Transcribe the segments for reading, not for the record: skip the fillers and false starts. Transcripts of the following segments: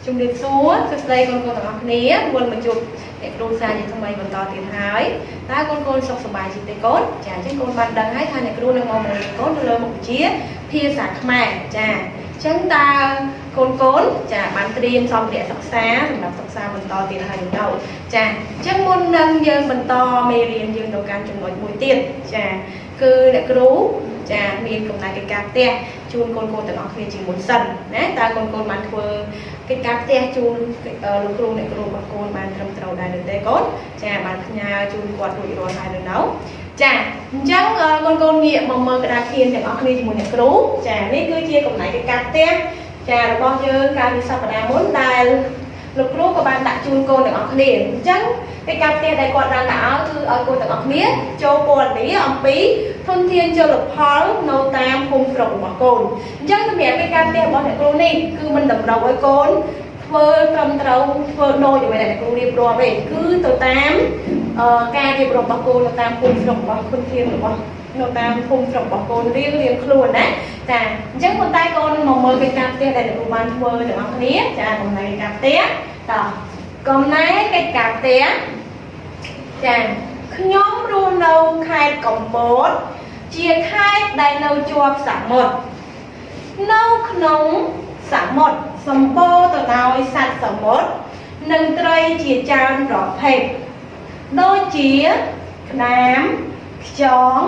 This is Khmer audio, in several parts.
chung điệp số đây conទាំងអស់គ្នាមុនមកជួបអ្នកគ្រូសាជាថ្មីបន្តទៀតហើយតើកូនសុខសប្បាយជាទេកូនចាអញ្ចឹងកូនបានដឹងហើយថាអ្នកគ្រូនឹងមកបង្រៀនកូនទៅលើមុខវិជ្ជាភាសាខ្មែរចាអញ្ចឹងតើកូនចាបានត្រៀមសម្ភារៈសិក្សាសម្រាប់សិក្សាបន្តទៀតហើយនៅចាអញ្ចឹងមុននឹងយើងបន្តមេរៀនយើងទៅកាន់ចំណុចមួយទៀតចាគឺអ្នកគ្រូចាមានកំណែកិច្ចការផ្ទះជូនកូនទាំងអស់គ្នាជាមួយសិនណាតើកូនបានធ្វើកិច្ចការផ្ទះជូនលោកគ្រូអ្នកគ្រូរបស់កូនបានត្រឹមត្រូវដែរឬទេកូនចាបានផ្ញើជូនគាត់រួចរាល់ហើយឬនៅចាអញ្ចឹងកូនងាកមកមើលក្តារខៀនទាំងអស់គ្នាជាមួយអ្នកគ្រូចានេះគឺជាកំណែកិច្ចការផ្ទះចារបស់យើងកាលពីសប្តាហ៍មុនដែលលោកគ្រូក៏បានដាក់ជូនកូនទាំងអស់គ្នាអញ្ចឹងកិច្ចការផ្ទះដែលគាត់បានដាក់ឲ្យគឺឲ្យកូនទាំងអស់គ្នាចូលពណ៌នាអំពីធនធានជលផលនៅតាមភូមិស្រុករបស់កូនអញ្ចឹងសម្រាប់កិច្ចការផ្ទះរបស់អ្នកគ្រូនេះគឺមិនតម្រូវឲ្យកូនធ្វើត្រឹមត្រូវធ្វើដូចអ្វីដែលអ្នកគ្រូរៀបរាប់ទេគឺទៅតាមការរៀបរាប់របស់កូននៅតាមភូមិស្រុករបស់ធនធានរបស់នៅតាមភូមិស្រុករបស់កូនរៀងខ្លួនណាចាអញ្ចឹងប៉ុន្តែកូនមកមើលកិច្ចការផ្ទះដែលអ្នកគ្រូបានធ្វើទាំងអស់គ្នាចាកំណែកិច្ចការផ្ទះតោះកំណែកិច្ចការផ្ទះចាខ្ញុំរស់នៅខេត្តកំពតជាខេត្តដែលនៅជាប់សមុទ្រនៅក្នុងសមុទ្រសម្បូរទៅដោយសត្វសមុទ្រនិងត្រីជាច្រើនប្រភេទដូចជាក្តាមខ្យង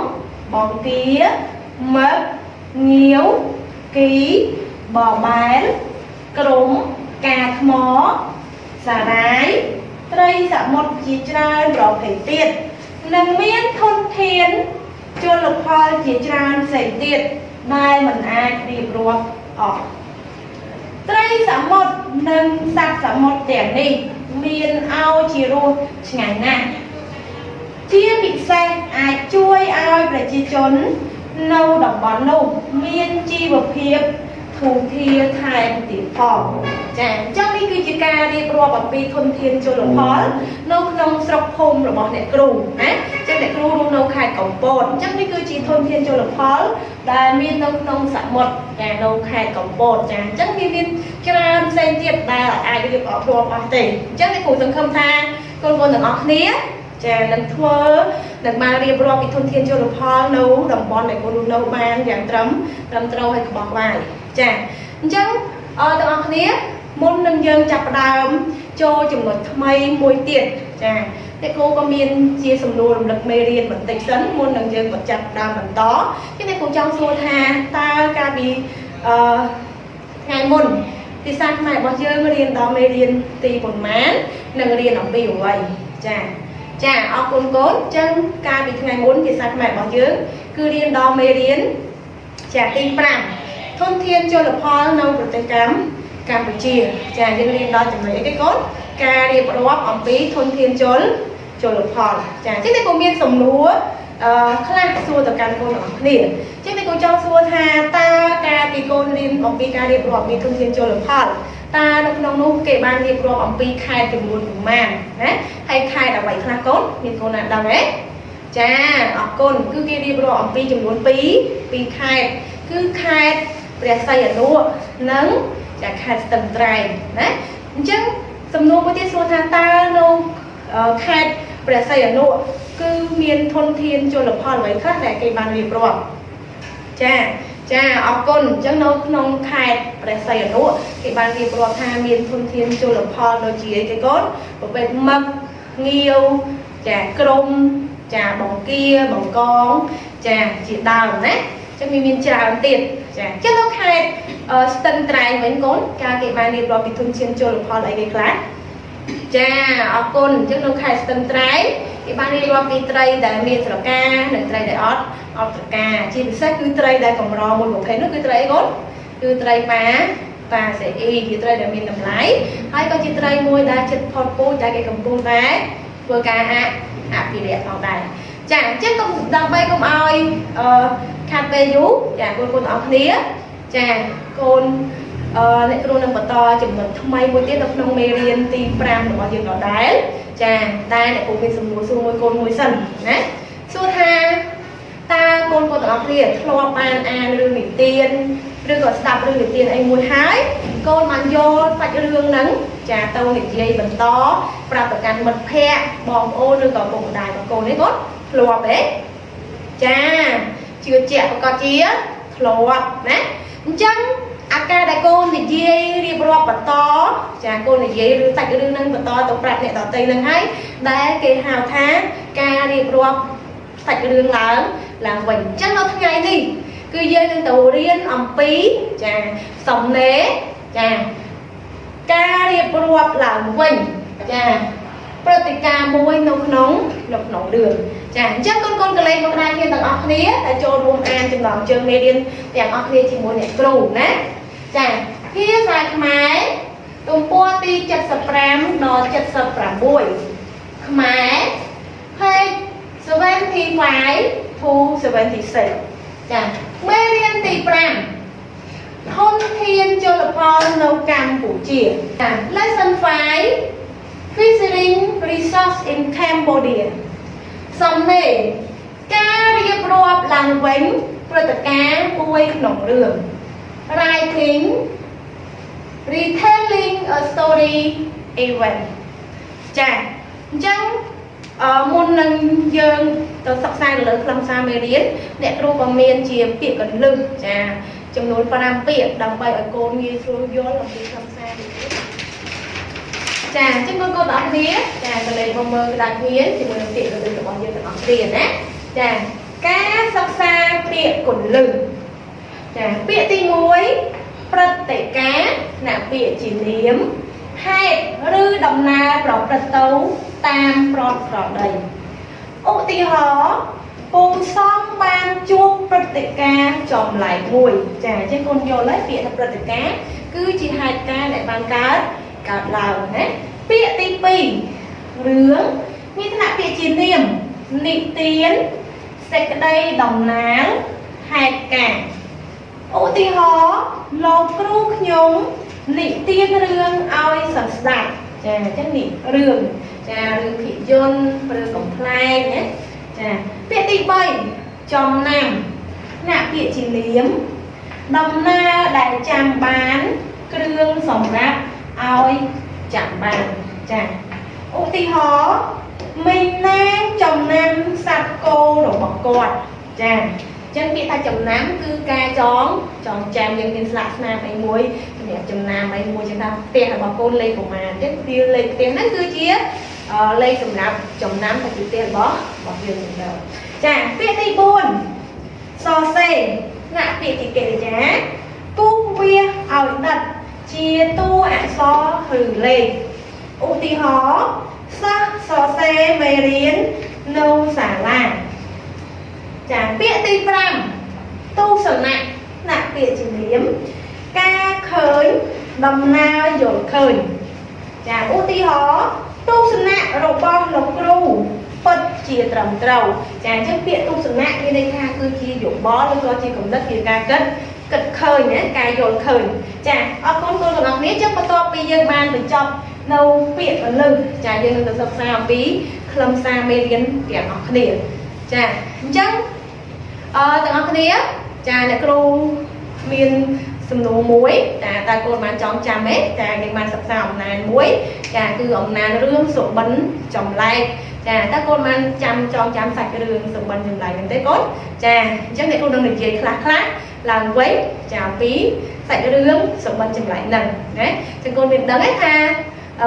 បង្គាមឹកងាវគីបបែលក្រុមកាថ្មសារាយត្រីសមុទ្រជាច្រើនប្រភេទទៀតនិងមានធនធានជលផលជាច្រើនផ្សេងទៀតដែលមិនអាចរៀបរាប់អស់ត្រីសមុទ្រនិងសត្វសមុទ្រទាំងនេះមានឲ្យជារសឆ្ងាញ់ណាស់ជាពិសេសអាចជួយឲ្យប្រជាជននៅតំបន់នោះមានជីវភាពធូរធារថែមទៀតផងចាអញ្ចឹងនេះគឺជាការរៀបរាប់អំពីធនធានជលផលនៅក្នុងស្រុកភូមិរបស់អ្នកគ្រូណាអញ្ចឹងអ្នកគ្រូរស់នៅខេត្តកំពតអញ្ចឹងនេះគឺជាធនធានជលផលដែលមាននៅក្នុងសមុទ្រចានៅខេត្តកំពតចាអញ្ចឹងវាមានច្រើនផ្សេងទៀតដែលអាចរៀបរាប់អស់ទេអញ្ចឹងអ្នកគ្រូសង្ឃឹមថាកូនទាំងអស់គ្នាចានឹងធ្វើនឹងបានរៀបរាប់ពីធនធានជលផលនៅតំបន់ដែលកូនរស់នៅបានយ៉ាងត្រឹមត្រូវហើយក្បោះក្បាយចាអញ្ចឹងទាំងអស់គ្នាមុននឹងយើងចាប់ផ្ដើមចូលចំណុចថ្មីមួយទៀតចាតែគ្រូក៏មានជាសំណួររំលឹកមេរៀនបន្តិចសិនមុននឹងយើងបញ្ចប់ដើមបន្តគឺតែគ្រូចង់សួរថាតើកាលពីថ្ងៃមុនភាសាខ្មែររបស់យើងរៀនដល់មេរៀនទីប៉ុន្មាននិងរៀនអំពីអ្វីចាអរគុណកូនអញ្ចឹងកាលពីថ្ងៃមុនភាសាខ្មែររបស់យើងគឺរៀនដល់មេរៀនចាទី5ធនធានជលផលនៅប្រទេសកម្ពុជាចាយើងរៀនដល់ចំណុចអីគេកូនការរៀបរាប់អំពីធនធានជលផលចាអញ្ចឹងតែក៏មានសំណួរខ្លះសួរទៅកាន់កូនទាំងអស់គ្នាអញ្ចឹងតែក៏ចង់សួរថាតើការពីកូនរៀនអំពីការរៀបរាប់ពីធនធានជលផលតើនៅក្នុងនោះគេបានរៀបរាប់អំពីខេត្តចំនួនប៉ុន្មានណាហើយខេត្តអ្វីខ្លះកូនមានកូនណាដឹងទេចាអរគុណគឺគេរៀបរាប់អំពីចំនួន2ខេត្តគឺខេត្តព្រះសីហនុនិងចាខេត្តស្ទឹងត្រែងណាអញ្ចឹងសំណួរមួយទៀតសួរថាតើនៅខេត្តព្រះសីហនុគឺមានធនធានជលផលអ្វីខ្លះដែលគេបានរៀបរាប់ចាអរគុណអញ្ចឹងនៅក្នុងខេត្តព្រះសីហនុគេបានរៀបរាប់ថាមានធនធានជលផលដូចជាអីគេកូនប្រភេទមឹកងាវចាក្រុមចាបង្គាបង្កងចាជាដើមណាចឹងមានច្រើនទៀតចាចឹងនៅខេត្តស្ទឹងត្រែងវិញកូនការគេបានរៀបរាប់ពីធនធានជលផលអីគេខ្លះចាអរគុណអញ្ចឹងនៅខេត្តស្ទឹងត្រែងគេបានរៀបរាប់ពីត្រីដែលមានស្រកានិងត្រីដែលអត់ស្រកាជាពិសេសគឺត្រីដែលកម្រមួយប្រភេទនោះគឺត្រីអីកូនគឺត្រីប៉ាសេអ៊ីជាត្រីដែលមានតម្លៃហើយក៏ជាត្រីមួយដែលជិតផុតពូជដែលគេកំពុងតែធ្វើការអភិរក្សផងដែរចាអញ្ចឹងដើម្បីកុំឲ្យខាត់ពេលយូរចាកូនទាំងអស់គ្នាចាកូនអ្នកគ្រូនឹងបន្តចំណុចថ្មីមួយទៀតនៅក្នុងមេរៀនទី5របស់យើងដដែលចាតែអ្នកគ្រូមានសំណួរសួរមួយកូនមួយសិនណាសួរថាតើកូនទាំងអស់គ្នាធ្លាប់បានអានរឿងនិទានឬក៏ស្ដាប់រឿងនិទានអីមួយហើយ con bạn vô phải rương nắng chà tao nghịch dây bẩn to và tất cả mật phe bom ô đưa vào bụng đài và cô đấy gót lùa bé chà chưa chẹo có chía lùa nè chân ca đại cô thì dây đi bọt bẩn to chà cô thì dây đưa sạch rương nắng bẩn to tao bạc nhẹ tao tây nắng hay đã kê hào tháng ca đi bọt sạch rương lớn là mình chắc nó ngày đi cứ dây lên tàu riêng ẩm pí chà sống nế chà ca đi bọt là mình chà Pratika môi nóng đường chà chắc con cái này một hai thiên tầng ọc nế là cho luôn an trong lòng trường median đẹp ọc nế chỉ muốn nhẹ cừu nè chà phía dài máy tùm bua ti chật sập ram nó chật sập ram bùi máy hay 75 to 76 chà median ti pram thôn thiên cho là con nấu cam của chìa lesson 5 Visiting resorts in Cambodia សំណេរការរៀបរាប់ឡើងវិញព្រឹត្តិការណ៍មួយក្នុងរឿង Writing Retelling a story event ចាអញ្ចឹងមុននឹងយើងទៅសិក្សាលើខ្លឹមសារមេរៀនអ្នកគ្រូក៏មានជាពាក្យកន្លឹះចាចំនួន5ពាក្យដើម្បីឲ្យកូនងាយស្រួលយល់អំពីខ្លឹមសារនេះចាអញ្ចឹងកូនទាំងអស់គ្នាចាកលេសមកមើលក្តារគ្នាជាមួយនឹងពាក្យកន្លឹះរបស់យើងទាំងអស់គ្នាណាចាការសិក្សាពាក្យកន្លឹះចាពាក្យទី1ព្រឹត្តិការណ៍ណាពាក្យជានាមហេតុឬដំណើរប្រព្រឹត្តទៅតាមប្រក្រតីឧទាហរណ៍ពូសំបានជួបព្រឹត្តិការណ៍ចម្លែកមួយចាអញ្ចឹងកូនយល់ហើយពាក្យថាព្រឹត្តិការណ៍គឺជាហេតុការណ៍ដែលបានកើតឡើងណាពាក្យទី2រឿងមានឋានៈពាក្យជានាមនិទានសេចក្តីតំណាងហេតុការណ៍ឧទាហរណ៍លោកគ្រូខ្ញុំនិទានរឿងឲ្យសិស្សស្ដាប់ចាអញ្ចឹងនេះរឿងចារឿងភាពយន្តរឿងកំប្លែងណាចាពាក្យទី3ចំណាំណាពាក្យជានាមដំណើរដែលចាំបានគ្រឿងសម្រាប់ឲ្យចាំបានចាឧទាហរណ៍មីណាចំណាំសត្វគោរបស់គាត់ចាអញ្ចឹងពាក្យថាចំណាំគឺការចងចាំយើងមានស្លាកស្នាមអីមួយសម្រាប់ចំណាំអីមួយចឹងថាផ្ទះរបស់កូនលេខប្រមាណទៀតវាលេខផ្ទះហ្នឹងគឺជាលេខសម្រាប់ចំណាំទៅផ្ទះរបស់យើងចឹងទៅចាពាក្យទី4សរសេរណាពាក្យទីកិរិយាគូវាឲ្យដិតជាតួអក្សរឬលេខឧទាហរណ៍សិស្សសរសេរមេរៀននៅសាលាចាពាក្យទី5ទស្សនៈណាពាក្យជានាមការឃើញដំណើរយល់ឃើញចាឧទាហរណ៍ទស្សនៈរបស់លោកគ្រូពិតជាត្រឹមត្រូវចាអញ្ចឹងពាក្យទស្សនៈមានន័យថាគឺជាយោបល់ឬក៏ជាគំនិតជាការគិតឃើញណាការយល់ឃើញចាអរគុណទាំងអស់គ្នាចឹងបន្ទាប់ពីយើងបានបញ្ចប់នៅពាក្យកន្លឹះចាយើងនឹងទៅសិក្សាអំពីខ្លឹមសារមេរៀនទាំងអស់គ្នាចាអញ្ចឹងទាំងអស់គ្នាចាអ្នកគ្រូមានសំណួរមួយតើកូនបានចងចាំទេចាយើងបានសិក្សាអំណាចមួយចាគឺអំណាចរឿងសុបិនចម្លែកចាតើកូនបានចងចាំសាច់រឿងសុបិនចម្លែកហ្នឹងទេកូនចាអញ្ចឹងអ្នកគ្រូនឹងនិយាយខ្លះឡើងវិញចាពីសាច់រឿងសុបិនចម្លែកហ្នឹងណាចឹងកូនមានដឹងទេថា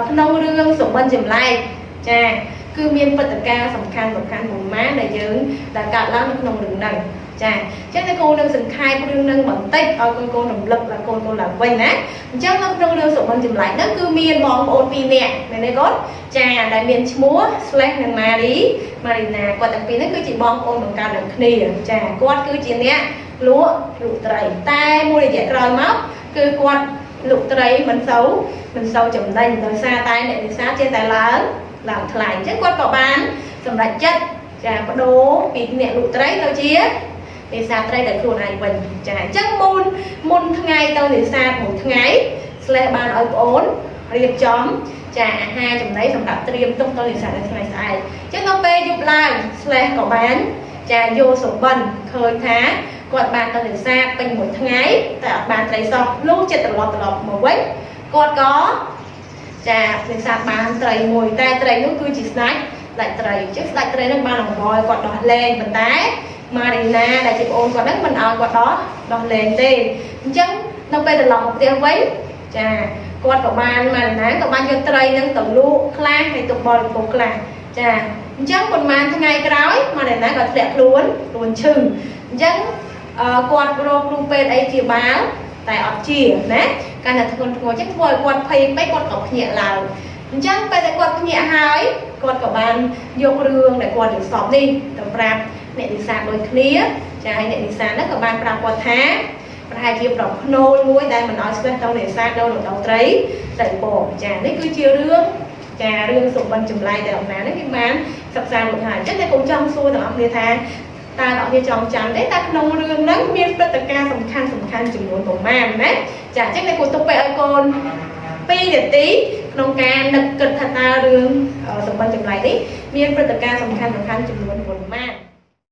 ក្នុងរឿងសុបិនចម្លែកចាគឺមានព្រឹត្តិការណ៍សំខាន់មួយម៉ានដែលយើងដែលកើតឡើងនៅក្នុងរឿងហ្នឹងចាអញ្ចឹងអ្នកគ្រូនឹងសង្ខេបរឿងហ្នឹងបន្តិចឲ្យកូនរំលឹកដល់កូនឡើងវិញណាអញ្ចឹងនៅក្នុងរឿងសុបិនចម្លែកហ្នឹងគឺមានបងប្អូន2នាក់មែនទេកូនចាដែលមានឈ្មោះ Slash និង Marina គាត់ទាំងពីរហ្នឹងគឺជាបងប្អូនបង្កើតនឹងគ្នាចាគាត់គឺជាអ្នកលក់ត្រីតែមួយរយៈក្រោយមកគឺគាត់លក់ត្រីមិនសូវចំណេញដោយសារតែអ្នកនេសាទចេះតែឡើងថ្លៃអញ្ចឹងគាត់ក៏បានសម្រេចចិត្តចាបដូរពីអ្នកលក់ត្រីទៅជានេសាទត្រីដោយខ្លួនឯងវិញចាអញ្ចឹងមុនថ្ងៃទៅនេសាទមួយថ្ងៃ Slash បានឲ្យប្អូនរៀបចំចាអាហារចំណីសម្រាប់ត្រៀមទុកទៅនេសាទនៅថ្ងៃស្អែកអញ្ចឹងដល់ពេលយប់ឡើង Slash ក៏បានចាយកសុបិនឃើញថា គាត់បានទៅនេសាទពេញមួយថ្ងៃតែអត់បានត្រីសោះលោកចិត្តត្រឡប់មកវិញគាត់ក៏ចានេសាទបានត្រីមួយតែត្រីនោះគឺជាស្ដេចត្រីchứស្ដេចត្រីនឹងបានអង្វរគាត់ដោះលែងប៉ុន្តែម៉ារីណាដែលជាប្អូនគាត់ហ្នឹងមិនឲ្យគាត់ដោះលែងទេអញ្ចឹងនៅពេលត្រឡប់មកផ្ទះវិញចាគាត់ក៏បានម៉ារីណាក៏បានយកត្រីហ្នឹងទៅលក់ខ្លះហើយទុកបរិភោគខ្លះចាអញ្ចឹងប៉ុន្មានថ្ងៃក្រោយម៉ារីណាក៏ធ្លាក់ខ្លួនឈឺអញ្ចឹងគាត់រកគ្រូពេទ្យអីជាបាលតែអត់ជាណាកាលណាធ្ងន់ធ្ងរអញ្ចឹងធ្វើឲ្យគាត់ភ័យពេកគាត់ក៏ភ្ញាក់ឡើងអញ្ចឹងពេលតែគាត់ភ្ញាក់ហើយគាត់ក៏បានយករឿងដែលគាត់រៀនសពនេះទៅប្រាប់អ្នកនេសាទដូចគ្នាចាហើយអ្នកនេសាទហ្នឹងក៏បានប្រាប់គាត់ថាប្រហែលជាប្រផ្នូលមួយដែលមិនឲ្យស្វេះទៅនេសាទដល់ត្រីបងចានេះគឺជារឿងចារឿងសុបិនចម្លែកដែលអំណាចនេះគេបានសិក្សាមកហើយអញ្ចឹងតែកុំចង់សួរទាំងអស់គ្នាថាតើអ្នកគ្នាចង់ចាំទេតែក្នុងរឿងហ្នឹងមានព្រឹត្តិការណ៍សំខាន់ចំនួនប្រមាណណាចាអញ្ចឹងតែគួរទុកពេលឲ្យកូន2នាទីក្នុងការនឹកគិតថាតើរឿងសុបិនចម្លែកនេះមានព្រឹត្តិការណ៍សំខាន់ចំនួនប្រមាណ